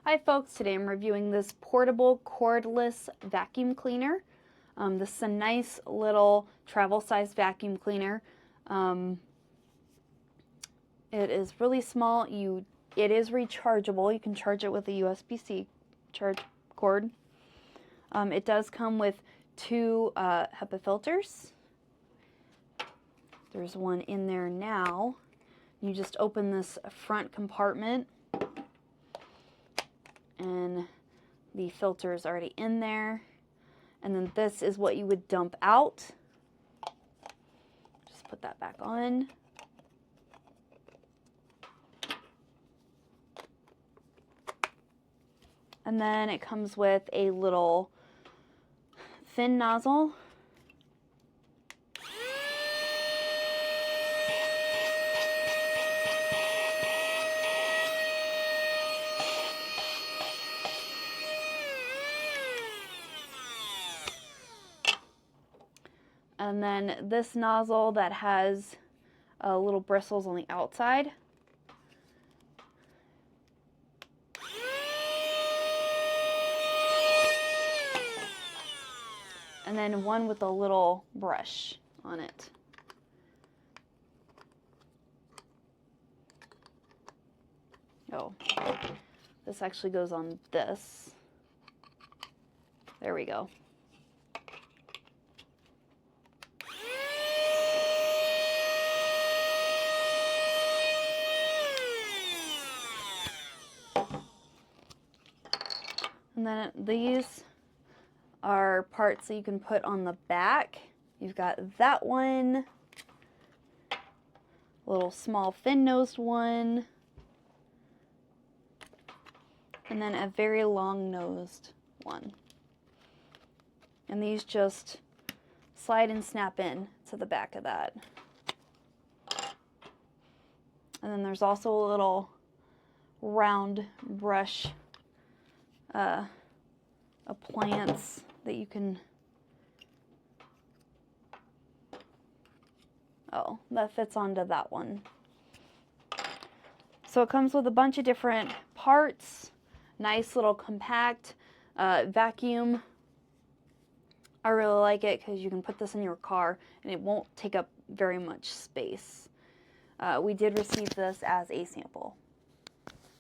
Hi folks, today I'm reviewing this portable cordless vacuum cleaner. This is a nice little travel size vacuum cleaner. It is really small. It is rechargeable. You can charge it with a USB-C charge cord. It does come with two HEPA filters. There's one in there now. You just open this front compartment and the filter is already in there. And then this is what you would dump out. Just put that back on. And then it comes with a little thin nozzle. And then this nozzle that has little bristles on the outside. And then one with a little brush on it. Oh, this actually goes on this. There we go. And then these are parts that you can put on the back. You've got that one, little small fin-nosed one, and then a very long-nosed one. And these just slide and snap in to the back of that. And then there's also a little round brush appliance that you can, that fits onto that one. So it comes with a bunch of different parts, nice little compact vacuum. I really like it because you can put this in your car and it won't take up very much space. We did receive this as a sample.